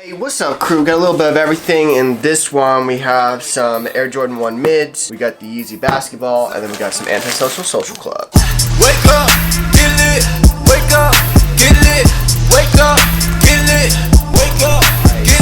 Hey, what's up crew? Got a little bit of everything. In this one we have some Air Jordan 1 mids, we got the Yeezy basketball, and then we got some Antisocial Social Club. Wake up, get lit, wake up, get lit, wake up, get lit, wake up.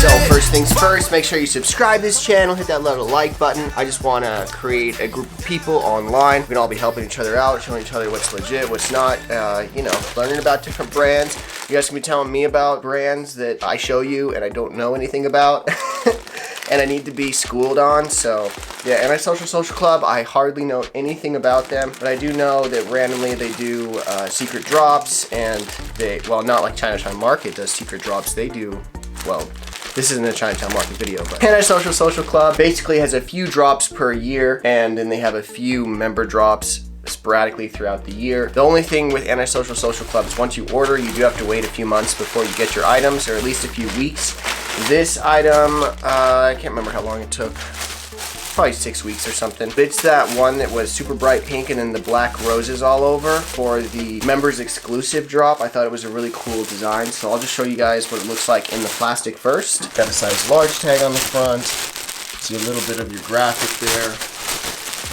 So first things first, make sure you subscribe to this channel, hit that little like button. I just want to create a group of people online. We can all be helping each other out, showing each other what's legit, what's not, you know, learning about different brands. You guys can be telling me about brands that I show you and I don't know anything about and I need to be schooled on. So yeah, Antisocial Social Club, I hardly know anything about them, but I do know that randomly they do secret drops, and they, well, not like Chinatown Market does secret drops, they do, well, this isn't a Chinatown Market video, but Antisocial Social Club basically has a few drops per year, and then they have a few member drops sporadically throughout the year. The only thing with Antisocial Social Club is once you order, you do have to wait a few months before you get your items, or at least a few weeks. This item, I can't remember how long it took. Probably 6 weeks or something. But it's that one that was super bright pink and then the black roses all over for the members exclusive drop. I thought it was a really cool design, so I'll just show you guys what it looks like in the plastic first. Got a size large tag on the front. See a little bit of your graphic there.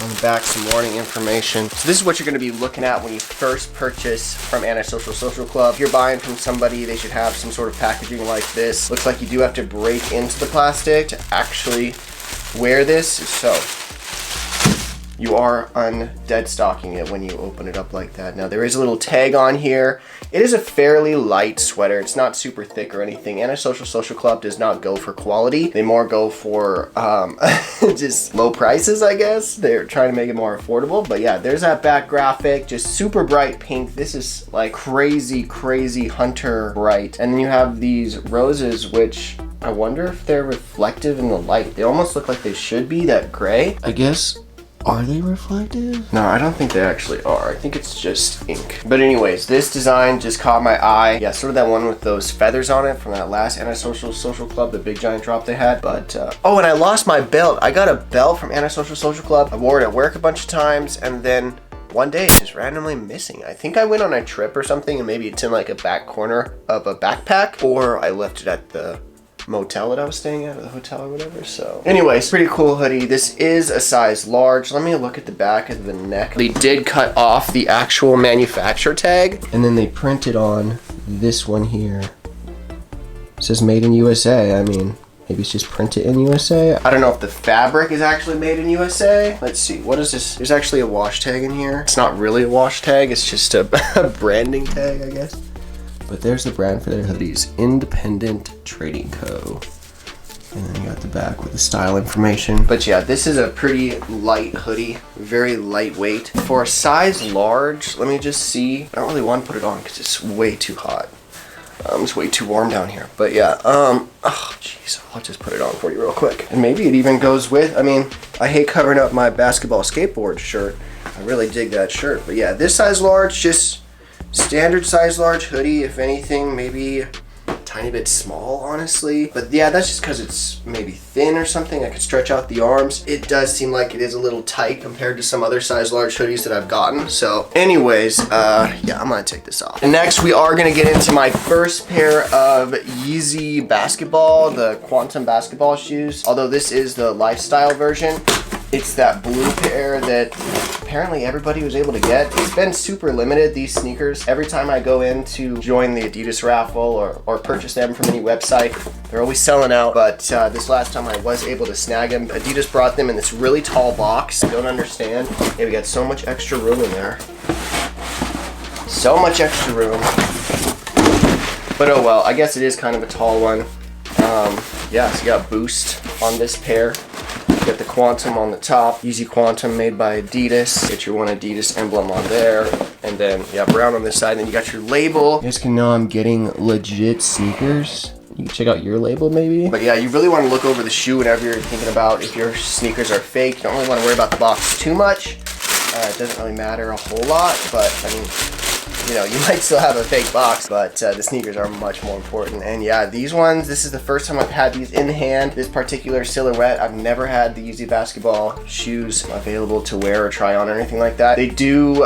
On the back, some warning information. So this is what you're going to be looking at when you first purchase from Antisocial Social Club. If you're buying from somebody, they should have some sort of packaging like this. Looks like you do have to break into the plastic to actually wear this, so you are undead stocking it when you open it up like that. Now there is a little tag on here. It is a fairly light sweater. It's not super thick or anything. Antisocial Social Club does not go for quality. They more go for just low prices, I guess. They're trying to make it more affordable. But yeah, there's that back graphic, just super bright pink. This is like crazy, crazy hunter bright. And then you have these roses, which I wonder if they're reflective in the light. They almost look like they should be, that gray. I guess, are they reflective? No, I don't think they actually are. I think it's just ink. But anyways, this design just caught my eye. Yeah, sort of that one with those feathers on it from that last Antisocial Social Club, the big giant drop they had. But, oh, and I lost my belt. I got a belt from Antisocial Social Club. I wore it at work a bunch of times, and then one day it's just randomly missing. I think I went on a trip or something, and maybe it's in like a back corner of a backpack, or I left it at the motel that I was staying at, or the hotel or whatever. So anyways, pretty cool hoodie. This is a size large. Let me look at the back of the neck. They did cut off the actual manufacturer tag, and then they printed on this one here. It says made in USA. I mean, maybe it's just printed in USA. I don't know if the fabric is actually made in USA. Let's see, what is this? There's actually a wash tag in here. It's not really a wash tag, it's just a branding tag, I guess. But there's the brand for their hoodies, Independent Trading Co. And then you got the back with the style information. But yeah, this is a pretty light hoodie, very lightweight. For a size large, let me just see. I don't really want to put it on because it's way too hot. It's way too warm down here. But yeah, oh jeez, I'll just put it on for you real quick. And maybe it even goes with, I mean, I hate covering up my basketball skateboard shirt. I really dig that shirt. But yeah, this size large, just standard size large hoodie. If anything, maybe a tiny bit small, honestly. But yeah, that's just because it's maybe thin or something. I could stretch out the arms. It does seem like it is a little tight compared to some other size large hoodies that I've gotten. So anyways, yeah, I'm gonna take this off. And next we are gonna get into my first pair of Yeezy basketball, the Quantum basketball shoes. Although this is the lifestyle version. It's that blue pair that apparently everybody was able to get. It's been super limited, these sneakers. Every time I go in to join the Adidas raffle or purchase them from any website, they're always selling out. But this last time I was able to snag them. Adidas brought them in this really tall box. I don't understand. Yeah, we got so much extra room in there. So much extra room. But oh well, I guess it is kind of a tall one. Yeah, so you got Boost on this pair. Get the Quantum on the top, Yeezy Quantum made by Adidas. Get your one Adidas emblem on there. And then, yeah, brown on this side. And then you got your label. You guys can know I'm getting legit sneakers. You can check out your label maybe. But yeah, you really want to look over the shoe whenever you're thinking about if your sneakers are fake. You don't really want to worry about the box too much. It doesn't really matter a whole lot, but I mean, you know, you might still have a fake box, but the sneakers are much more important. And yeah, these ones, this is the first time I've had these in hand, this particular silhouette. I've never had the Yeezy basketball shoes available to wear or try on or anything like that. They do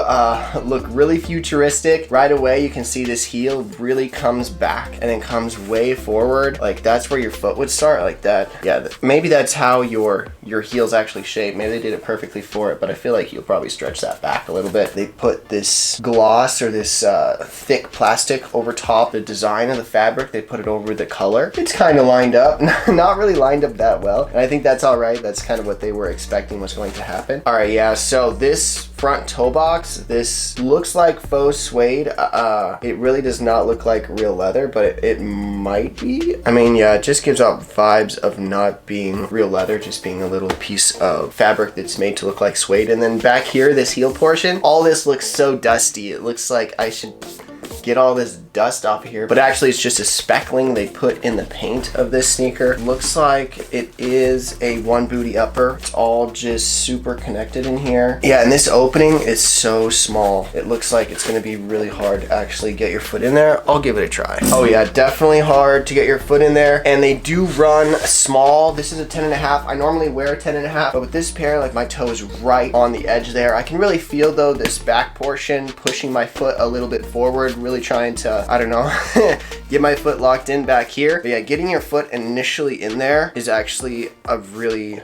look really futuristic. Right away, you can see this heel really comes back and then comes way forward. Like that's where your foot would start, like that. Yeah, maybe that's how your heel's actually shaped. Maybe they did it perfectly for it, but I feel like you'll probably stretch that back a little bit. They put this gloss or this thick plastic over top the design of the fabric. They put it over the color. It's kind of lined up, not really lined up that well, and I think that's all right. That's kind of what they were expecting was going to happen. All right, yeah, so this front toe box, this looks like faux suede. It really does not look like real leather, but it might be. I mean, yeah, it just gives out vibes of not being real leather, just being a little piece of fabric that's made to look like suede. And then back here, this heel portion, all this looks so dusty. It looks like I should get all this dust off of here, but actually it's just a speckling they put in the paint of this sneaker. Looks like it is a one booty upper. It's all just super connected in here. Yeah, and this opening is so small. It looks like it's gonna be really hard to actually get your foot in there. I'll give it a try. Oh yeah, definitely hard to get your foot in there. And they do run small. This is a 10.5. I normally wear a 10.5, but with this pair, like my toe is right on the edge there. I can really feel though this back portion pushing my foot a little bit forward, really trying to, I don't know, get my foot locked in back here. But yeah, getting your foot initially in there is actually a really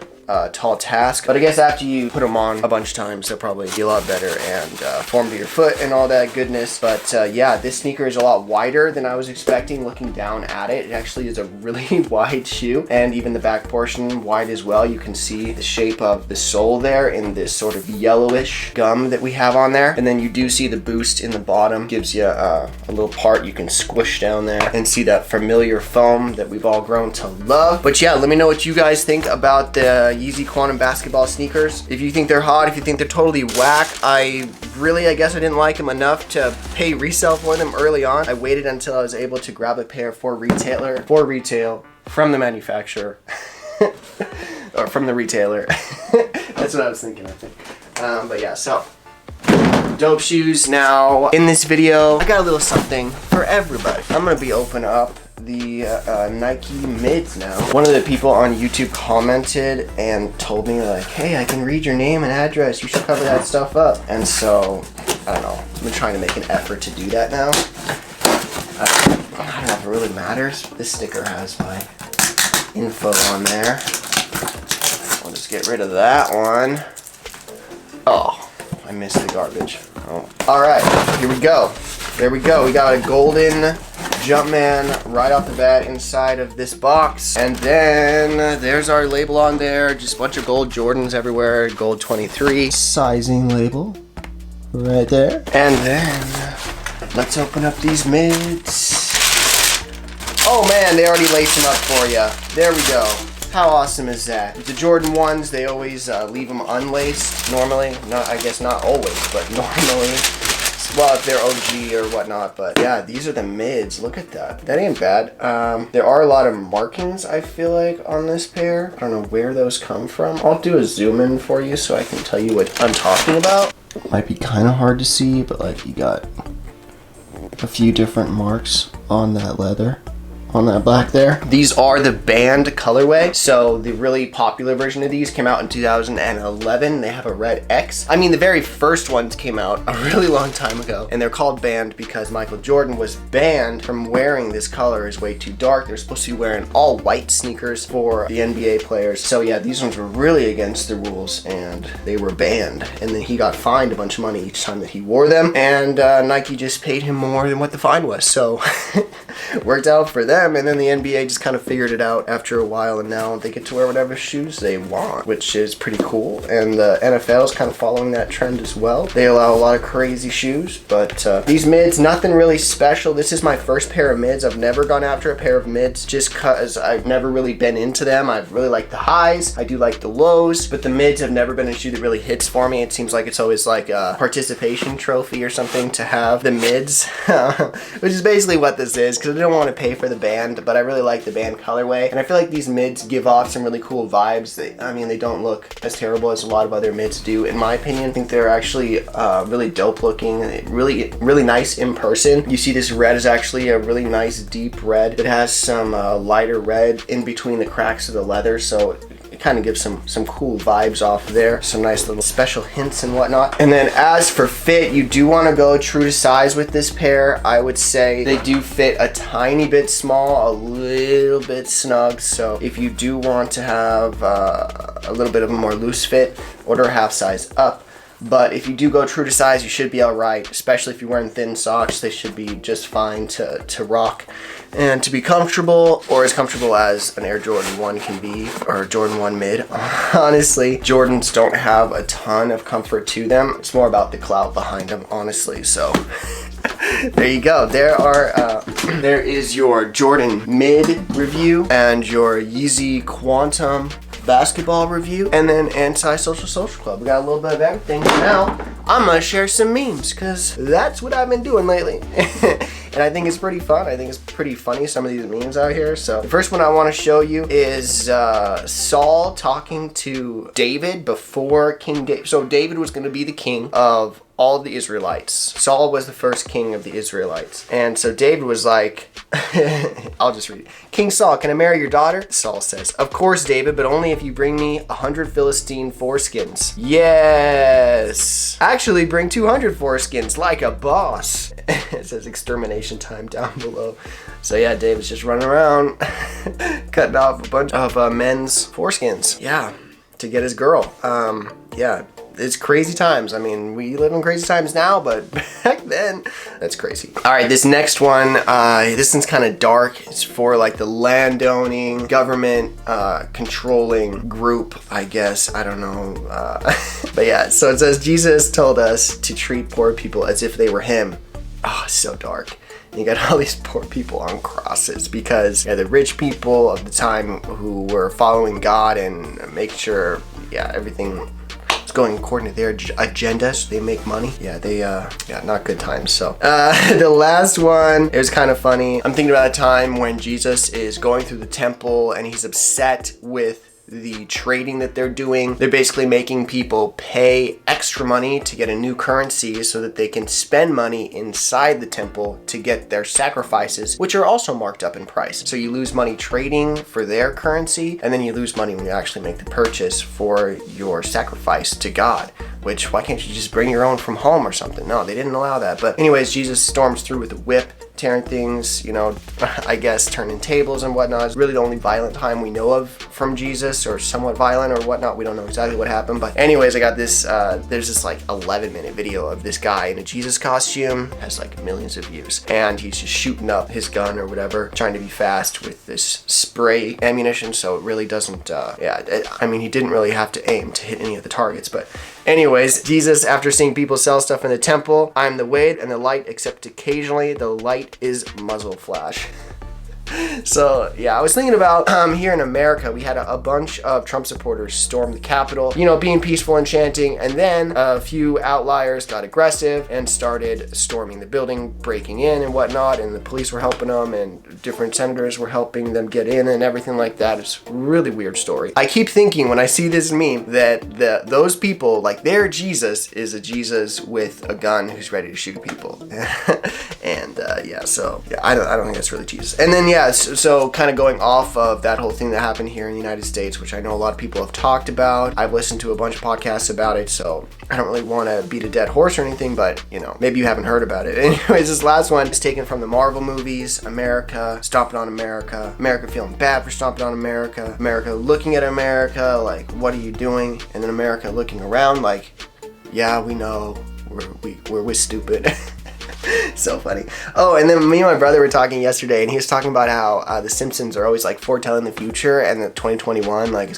tall task, but I guess after you put them on a bunch of times, they'll probably be a lot better and form to your foot and all that goodness. But yeah, this sneaker is a lot wider than I was expecting looking down at it. It actually is a really wide shoe, and even the back portion wide as well. You can see the shape of the sole there in this sort of yellowish gum that we have on there, and then you do see the boost in the bottom. Gives you a little part you can squish down there and see that familiar foam that we've all grown to love. But yeah, let me know what you guys think about the Yeezy Quantum basketball sneakers. If you think they're hot, if you think they're totally whack. I guess I didn't like them enough to pay resale for them early on. I waited until I was able to grab a pair for retail from the manufacturer or from the retailer. That's what I was thinking, I think. But yeah, so dope shoes. Now in this video, I got a little something for everybody. I'm gonna be opening up the Nike mids now. One of the people on YouTube commented and told me like, hey, I can read your name and address, you should cover that stuff up. And so, I don't know, I've been trying to make an effort to do that now. I don't know if it really matters. This sticker has my info on there. I'll just get rid of that one. Oh, I missed the garbage. Oh. All right, here we go. There we go. We got a golden Jumpman right off the bat inside of this box. And then there's our label on there. Just a bunch of gold Jordans everywhere. Gold 23. Sizing label right there. And then let's open up these mids. Oh man, they already laced them up for you. There we go. How awesome is that? The Jordan 1s, they always leave them unlaced normally. I guess not always, but normally. Well, if they're OG or whatnot, but yeah, these are the mids. Look at that. That ain't bad. There are a lot of markings, I feel like, on this pair. I don't know where those come from. I'll do a zoom in for you so I can tell you what I'm talking about. Might be kind of hard to see, but like you got a few different marks on that leather. On that black there. These are the band colorway. So the really popular version of these came out in 2011. They have a red X. I mean, the very first ones came out a really long time ago, and they're called band because Michael Jordan was banned from wearing this color. It's way too dark. They're supposed to be wearing all white sneakers for the NBA players. So yeah, these ones were really against the rules and they were banned. And then he got fined a bunch of money each time that he wore them, and Nike just paid him more than what the fine was. So worked out for them. And then the NBA just kind of figured it out after a while, and now they get to wear whatever shoes they want, which is pretty cool. And the NFL is kind of following that trend as well. They allow a lot of crazy shoes, but these mids, nothing really special. This is my first pair of mids. I've never gone after a pair of mids just because I've never really been into them. I've really liked the highs. I do like the lows, but the mids have never been a shoe that really hits for me. It seems like it's always like a participation trophy or something to have the mids, which is basically what this is, because I don't want to pay for the band band, but I really like the band colorway. And I feel like these mids give off some really cool vibes. They don't look as terrible as a lot of other mids do, in my opinion. I think they're actually really dope looking, really nice in person. You see this red is actually a really nice deep red. It has some lighter red in between the cracks of the leather, so it kind of gives some cool vibes off there. Some nice little special hints and whatnot. And then as for fit, you do want to go true to size with this pair. I would say they do fit a tiny bit small, a little bit snug. So if you do want to have a little bit of a more loose fit, order a half size up. But if you do go true to size, you should be all right, especially if you're wearing thin socks. They should be just fine to rock and to be comfortable, or as comfortable as an Air Jordan 1 can be, or Jordan 1 mid. Honestly, Jordans don't have a ton of comfort to them. It's more about the clout behind them, honestly. So there you go. There is your Jordan mid review and your Yeezy Quantum basketball review, and then Anti-Social Social Club. We got a little bit of everything. Now I'm gonna share some memes, because that's what I've been doing lately. And I think it's pretty fun. I think it's pretty funny, some of these memes out here. So the first one I want to show you is Saul talking to David before King David. So David was going to be the king of all of the Israelites. Saul was the first king of the Israelites. And so David was like, I'll just read it. King Saul, can I marry your daughter? Saul says, of course, David, but only if you bring me 100 Philistine foreskins. Yes. Actually, bring 200 foreskins like a boss. It says extermination time down below. So yeah, David's just running around cutting off a bunch of men's foreskins. Yeah, to get his girl. Yeah. It's crazy times. I mean, we live in crazy times now, but back then, that's crazy. All right, this next one, this one's kind of dark. It's for like the landowning, government controlling group, I guess. I don't know. But yeah, so it says, Jesus told us to treat poor people as if they were him. Oh, so dark. And you got all these poor people on crosses because the rich people of the time who were following God and making sure, everything going according to their agenda, so they make money. Not good times. So the last one, it was kind of funny. I'm thinking about a time when Jesus is going through the temple and he's upset with the trading that they're doing. They're basically making people pay extra money to get a new currency so that they can spend money inside the temple to get their sacrifices, which are also marked up in price. So you lose money trading for their currency, and then you lose money when you actually make the purchase for your sacrifice to God. Which, why can't you just bring your own from home or something? No, they didn't allow that. But anyways, Jesus storms through with a whip, tearing things, I guess turning tables and whatnot. It's really the only violent time we know of from Jesus, or somewhat violent or whatnot. We don't know exactly what happened. But anyways, I got this, there's this like 11-minute video of this guy in a Jesus costume. Has like millions of views. And he's just shooting up his gun or whatever, trying to be fast with this spray ammunition. So it really doesn't, he didn't really have to aim to hit any of the targets. But anyways, Jesus, after seeing people sell stuff in the temple, I'm the way and the light, except occasionally the light is muzzle flash. So yeah, I was thinking about here in America, we had a bunch of Trump supporters storm the Capitol, being peaceful and chanting, and then a few outliers got aggressive and started storming the building, breaking in and whatnot, and the police were helping them, and different senators were helping them get in and everything like that. It's a really weird story. I keep thinking when I see this meme that those people, like their Jesus is a Jesus with a gun who's ready to shoot people. And I don't think that's really Jesus. And then so kind of going off of that whole thing that happened here in the United States, which I know a lot of people have talked about. I've listened to a bunch of podcasts about it, so I don't really want to beat a dead horse or anything, but maybe you haven't heard about it. Anyways, this last one is taken from the Marvel movies. America stomping on America, America feeling bad for stomping on America, America looking at America like, what are you doing? And then America looking around like, yeah, we know, we're stupid. So funny. Oh, and then me and my brother were talking yesterday, and he was talking about how the Simpsons are always like foretelling the future, and that 2021 like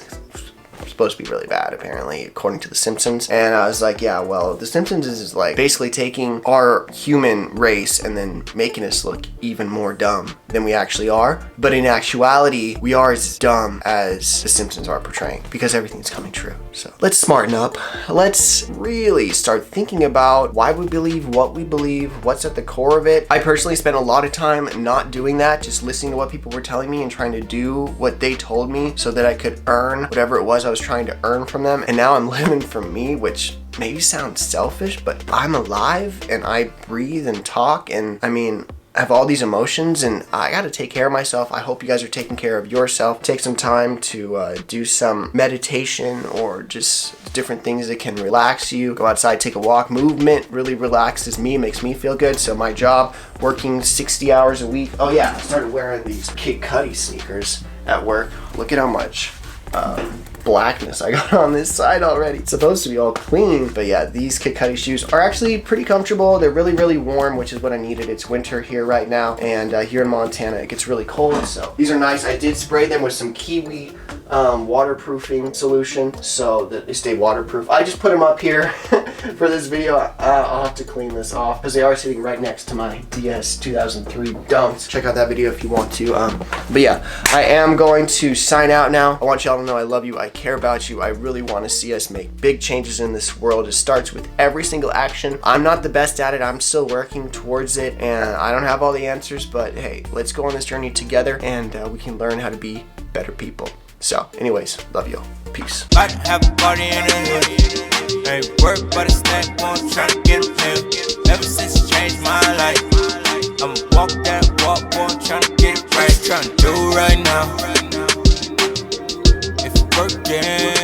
supposed to be really bad, apparently, according to The Simpsons. And I was like, yeah, well, The Simpsons is like basically taking our human race and then making us look even more dumb than we actually are. But in actuality, we are as dumb as The Simpsons are portraying, because everything's coming true. So let's smarten up. Let's really start thinking about why we believe what we believe, what's at the core of it. I personally spent a lot of time not doing that, just listening to what people were telling me and trying to do what they told me so that I could earn whatever it was I was trying to earn from them. And now I'm living for me, which maybe sounds selfish, but I'm alive and I breathe and talk, and I mean, I have all these emotions and I gotta take care of myself. I hope you guys are taking care of yourself. Take some time to do some meditation or just different things that can relax you. Go outside, take a walk. Movement really relaxes me, makes me feel good. So my job, working 60 hours a week. Oh yeah, I started wearing these Kid Cudi sneakers at work. Look at how much blackness I got on this side already. It's supposed to be all clean, but yeah, these Kid Cudi shoes are actually pretty comfortable. They're really, really warm, which is what I needed. It's winter here right now, and here in Montana, it gets really cold, so these are nice. I did spray them with some Kiwi waterproofing solution so that they stay waterproof. I just put them up here for this video. I'll have to clean this off because they are sitting right next to my DS 2003 Dunks. Check out that video if you want to. But yeah, I am going to sign out now. I want y'all to know I love you. I care about you. I really want to see us make big changes in this world. It starts with every single action. I'm not the best at it. I'm still working towards it, and I don't have all the answers, but hey, let's go on this journey together, and we can learn how to be better people. So anyways, love you. Peace. Might have a party in the hood. Ain't work but a stack on tryna get a pill. Ever since it changed my life, I'ma walk that walk, boy, tryna get it right. Tryna do right now. If it working.